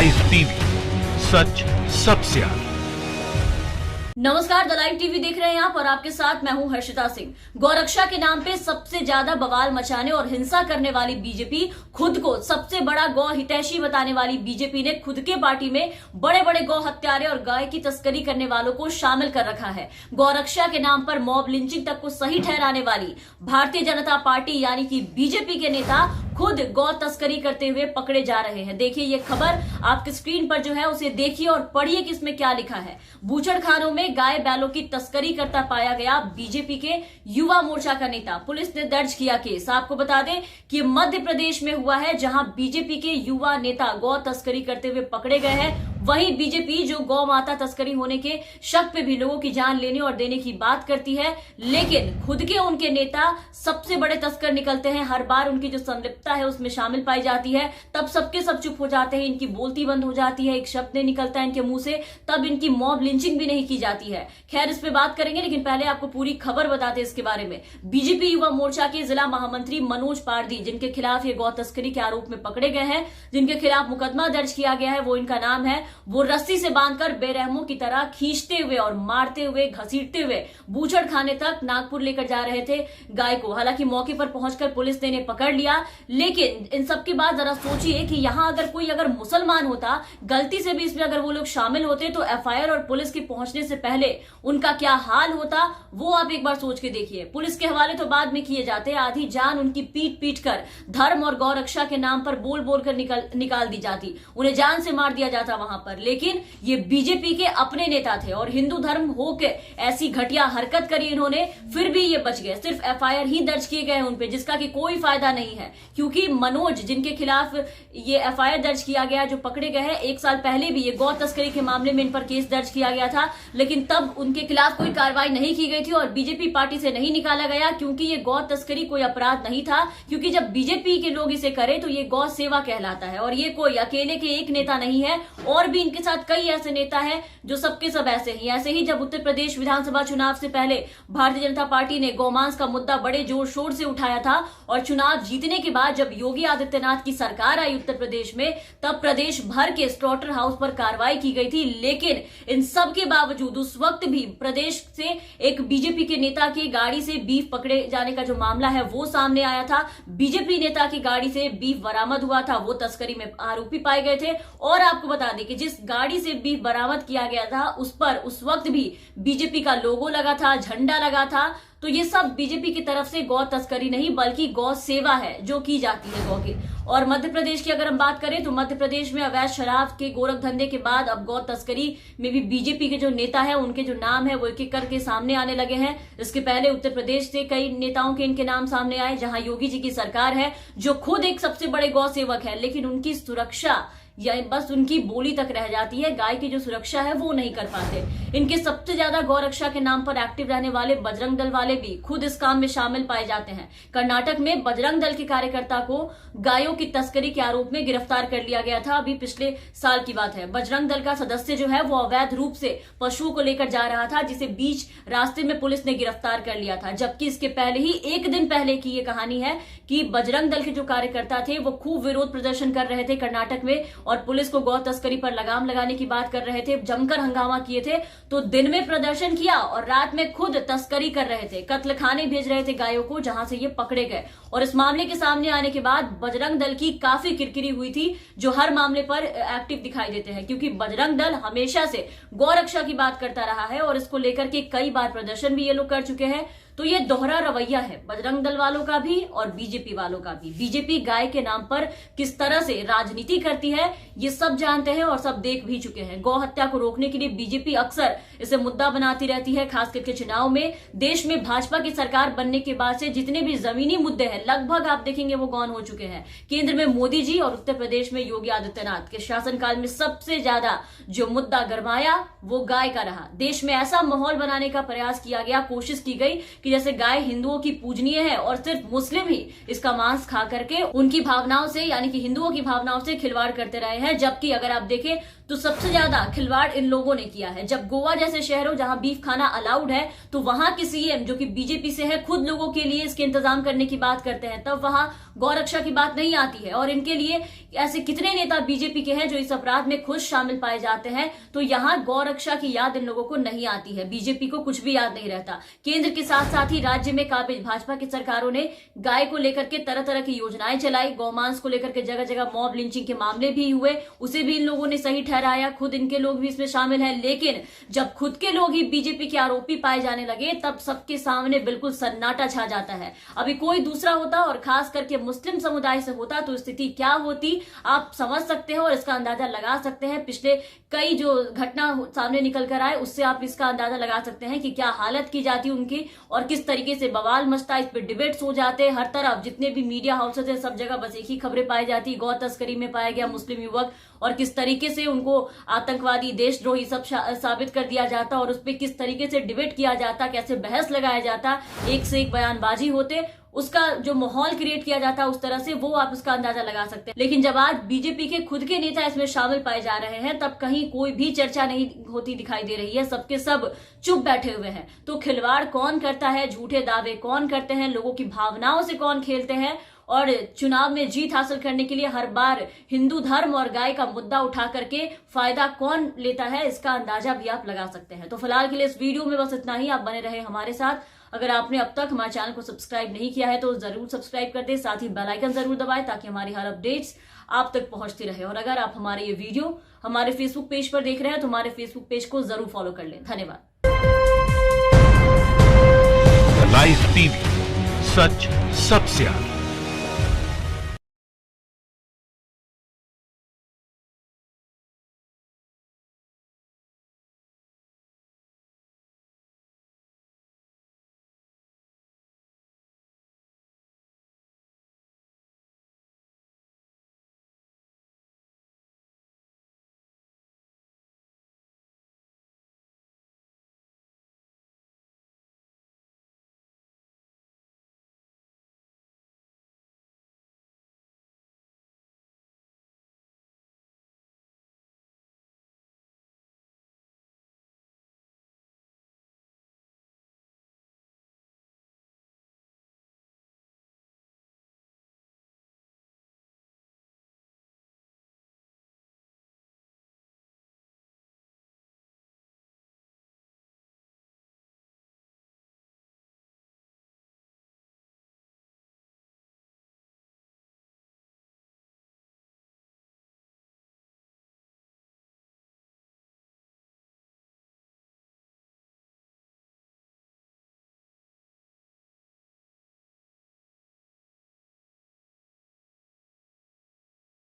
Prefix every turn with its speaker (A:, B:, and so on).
A: Live TV, सच सबसे आगे।
B: नमस्कार, द लाइव टीवी देख रहे हैं आप और आपके साथ मैं हूं हर्षिता सिंह। गौरक्षा के नाम पे सबसे ज्यादा बवाल मचाने और हिंसा करने वाली बीजेपी, खुद को सबसे बड़ा गौ हितैषी बताने वाली बीजेपी ने खुद के पार्टी में बड़े बड़े गौ हत्यारे और गाय की तस्करी करने वालों को शामिल कर रखा है। गौरक्षा के नाम पर मॉब लिंचिंग तक को सही ठहराने वाली भारतीय जनता पार्टी यानी कि बीजेपी के नेता खुद गौ तस्करी करते हुए पकड़े जा रहे हैं। देखिए ये खबर आपके स्क्रीन पर जो है उसे देखिए और पढ़िए कि इसमें क्या लिखा है। बूचड़खानों में गाय बैलों की तस्करी करता पाया गया बीजेपी के युवा मोर्चा का नेता, पुलिस ने दर्ज किया केस। आपको बता दें कि मध्य प्रदेश में हुआ है, जहां बीजेपी के युवा नेता गौ तस्करी करते हुए पकड़े गए हैं। वहीं बीजेपी जो गौ माता तस्करी होने के शक पे भी लोगों की जान लेने और देने की बात करती है, लेकिन खुद के उनके नेता सबसे बड़े तस्कर निकलते हैं। हर बार उनकी जो संलिप्तता है उसमें शामिल पाई जाती है, तब सबके सब चुप हो जाते हैं, इनकी बोलती बंद हो जाती है, एक शब्द नहीं निकलता है इनके मुंह से, तब इनकी मॉब लिंचिंग भी नहीं की जाती है। खैर इस पे बात करेंगे, लेकिन पहले आपको पूरी खबर बताते हैं इसके बारे में। बीजेपी युवा मोर्चा के जिला महामंत्री मनोज पारदी, जिनके खिलाफ ये गौ तस्करी के आरोप में पकड़े गए हैं, जिनके खिलाफ मुकदमा दर्ज किया गया है, वो इनका नाम है, वो रस्सी से बांधकर बेरहमों की तरह खींचते हुए और मारते हुए घसीटते हुए बूचड़खाने तक नागपुर लेकर जा रहे थे गाय को। हालांकि मौके पर पहुंचकर पुलिस ने इन्हें पकड़ लिया, लेकिन इन सब की बात जरा सोचिए कि यहां अगर मुसलमान होता, गलती से भी इसमें अगर वो लोग शामिल होते, तो एफआईआर और पुलिस के पहुंचने से पहले उनका क्या हाल होता, वो आप एक बार सोच के देखिए। पुलिस के हवाले तो बाद में किए जाते, आधी जान उनकी पीट पीट कर धर्म और गौरक्षा के नाम पर बोल बोल कर निकाल दी जाती, उन्हें जान से मार दिया जाता वहां पर। लेकिन ये बीजेपी के अपने नेता थे और हिंदू धर्म होके ऐसी घटिया हरकत करी इन्होंने, फिर भी ये बच गए। सिर्फ एफआईआर ही दर्ज किए गए उन पे, जिसका कि कोई फायदा नहीं है, क्योंकि मनोज जिनके खिलाफ ये एफआईआर दर्ज किया गया, जो पकड़े गए हैं, 1 साल पहले भी ये गौ तस्करी के मामले में इन पर केस दर्ज किया गया था, लेकिन तब उनके खिलाफ कोई कार्रवाई नहीं की गई थी और बीजेपी पार्टी से नहीं निकाला गया, क्योंकि ये गौ तस्करी कोई अपराध नहीं था। क्योंकि जब बीजेपी के लोग इसे करें तो ये गौ सेवा कहलाता है, और ये कोई अकेले के एक नेता नहीं है, और भी इनके साथ कई ऐसे नेता हैं जो सबके सब ऐसे ही जब उत्तर प्रदेश विधानसभा चुनाव से पहले भारतीय जनता पार्टी ने गौमांस का मुद्दा बड़े जोर शोर से उठाया था, और चुनाव जीतने के बाद जब योगी आदित्यनाथ की सरकार आई उत्तर प्रदेश में, तब प्रदेश भर के स्लॉटर हाउस पर कार्रवाई की गई थी। लेकिन इन सब के बावजूद उस वक्त भी प्रदेश से एक बीजेपी के नेता की गाड़ी से बीफ पकड़े जाने का जो मामला है वो सामने आया था। बीजेपी नेता की गाड़ी से बीफ बरामद हुआ था, वो तस्करी में आरोपी पाए गए थे। और आपको बता दें कि जिस गाड़ी से बीफ बरामद किया गया था उस पर उस वक्त भी बीजेपी का लोगो लगा था, झंडा लगा था। तो ये सब बीजेपी की तरफ से गौ तस्करी नहीं बल्कि गौ सेवा है जो की जाती है गौ की। और मध्य प्रदेश की अगर हम बात करें तो मध्य प्रदेश में अवैध शराब के गोरख धंधे के बाद अब गौ तस्करी में भी बीजेपी के जो नेता है उनके जो नाम है वो एक एक करके सामने आने लगे हैं। इसके पहले उत्तर प्रदेश से कई नेताओं के इनके नाम सामने आए, जहां योगी जी की सरकार है, जो खुद एक सबसे बड़े गौ सेवक है, लेकिन उनकी सुरक्षा या बस उनकी बोली तक रह जाती है, गाय की जो सुरक्षा है वो नहीं कर पाते। इनके सबसे ज्यादा गौरक्षा के नाम पर एक्टिव रहने वाले बजरंग दल वाले भी खुद इस काम में शामिल पाए जाते हैं। कर्नाटक में बजरंग दल के कार्यकर्ता को गायों की तस्करी के आरोप में गिरफ्तार कर लिया गया था, अभी पिछले साल की बात है। बजरंग दल का सदस्य जो है वो अवैध रूप से पशुओं को लेकर जा रहा था, जिसे बीच रास्ते में पुलिस ने गिरफ्तार कर लिया था। जबकि इसके पहले ही 1 दिन पहले की ये कहानी है कि बजरंग दल के जो कार्यकर्ता थे वो खूब विरोध प्रदर्शन कर रहे थे कर्नाटक में, और पुलिस को गौ तस्करी पर लगाम लगाने की बात कर रहे थे, जमकर हंगामा किए थे। तो दिन में प्रदर्शन किया और रात में खुद तस्करी कर रहे थे, कत्ल खाने भेज रहे थे गायों को, जहां से ये पकड़े गए। और इस मामले के सामने आने के बाद बजरंग दल की काफी किरकिरी हुई थी, जो हर मामले पर एक्टिव दिखाई देते हैं, क्योंकि बजरंग दल हमेशा से गौरक्षा की बात करता रहा है और इसको लेकर के कई बार प्रदर्शन भी ये लोग कर चुके हैं। तो ये दोहरा रवैया है बजरंग दल वालों का भी और बीजेपी वालों का भी। बीजेपी गाय के नाम पर किस तरह से राजनीति करती है ये सब जानते हैं और सब देख भी चुके हैं। गौ हत्या को रोकने के लिए बीजेपी अक्सर इसे मुद्दा बनाती रहती है, खास करके चुनाव में। देश में भाजपा की सरकार बनने के बाद से जितने भी जमीनी मुद्दे हैं लगभग आप देखेंगे वो गौन हो चुके हैं। केंद्र में मोदी जी और उत्तर प्रदेश में योगी आदित्यनाथ के शासनकाल में सबसे ज्यादा जो मुद्दा गरमाया वो गाय का रहा। देश में ऐसा माहौल बनाने का प्रयास किया गया, कोशिश की गई कि जैसे गाय हिंदुओं की पूजनीय है और सिर्फ मुस्लिम ही इसका मांस खा करके उनकी भावनाओं से यानी कि हिंदुओं की भावनाओं से खिलवाड़ करते रहे हैं। जबकि अगर आप देखें तो सबसे ज्यादा खिलवाड़ इन लोगों ने किया है। जब गोवा जैसे शहरों जहां बीफ खाना अलाउड है तो वहां की सीएम जो कि बीजेपी से है खुद लोगों के लिए इसके इंतजाम करने की बात करते हैं, तब वहां गौरक्षा की बात नहीं आती है। और इनके लिए ऐसे कितने नेता बीजेपी के हैं जो इस अपराध में खुद शामिल पाए जाते हैं, तो यहाँ गौरक्षा की याद इन लोगों को नहीं आती है। बीजेपी को कुछ भी याद नहीं रहता। केंद्र के साथ साथ ही राज्य में काबिज भाजपा की सरकारों ने गाय को लेकर के तरह तरह की योजनाएं चलाई, गौमांस को लेकर के जगह जगह मॉब लिंचिंग के मामले भी हुए, उसे भी इन लोगों ने सही ठहराया, खुद इनके लोग भी इसमें शामिल हैं। लेकिन जब खुद के लोग ही बीजेपी के आरोपी पाए जाने लगे, तब सबके सामने बिल्कुल सन्नाटा छा जाता है। अभी कोई दूसरा होता और खास करके मुस्लिम समुदाय से होता तो स्थिति क्या होती आप समझ सकते हैं और इसका अंदाजा लगा सकते हैं। पिछले कई जो घटना सामने निकल कर आए उससे आप इसका अंदाजा लगा सकते हैं कि क्या हालत की जाती उनकी और किस तरीके से बवाल मचता। इस पे डिबेट्स हो जाते, हर तरफ जितने भी मीडिया हाउसेज है सब जगह बस एक ही खबरें पाई जाती, गौ तस्करी में पाया गया मुस्लिम युवक और किस तरीके से उनको आतंकवादी देशद्रोही सब साबित कर दिया जाता और उस पर किस तरीके से डिबेट किया जाता, कैसे बहस लगाया जाता, एक से एक बयानबाजी होते, उसका जो माहौल क्रिएट किया जाता है उस तरह से, वो आप उसका अंदाजा लगा सकते हैं। लेकिन जब आज बीजेपी के खुद के नेता इसमें शामिल पाए जा रहे हैं, तब कहीं कोई भी चर्चा नहीं होती दिखाई दे रही है, सबके सब चुप बैठे हुए हैं। तो खिलवाड़ कौन करता है, झूठे दावे कौन करते हैं, लोगों की भावनाओं से कौन खेलते हैं और चुनाव में जीत हासिल करने के लिए हर बार हिंदू धर्म और गाय का मुद्दा उठा करके फायदा कौन लेता है, इसका अंदाजा भी आप लगा सकते हैं। तो फिलहाल के लिए इस वीडियो में बस इतना ही। आप बने रहे हमारे साथ। अगर आपने अब तक हमारे चैनल को सब्सक्राइब नहीं किया है तो जरूर सब्सक्राइब कर दें, साथ ही बेल आइकन जरूर दबाएं ताकि हमारी हर अपडेट्स आप तक पहुंचती रहे। और अगर आप हमारे ये वीडियो हमारे फेसबुक पेज पर देख रहे हैं तो हमारे फेसबुक पेज को जरूर फॉलो कर लें। धन्यवाद।
A: लाइव टीवी, सच सबसे आगे।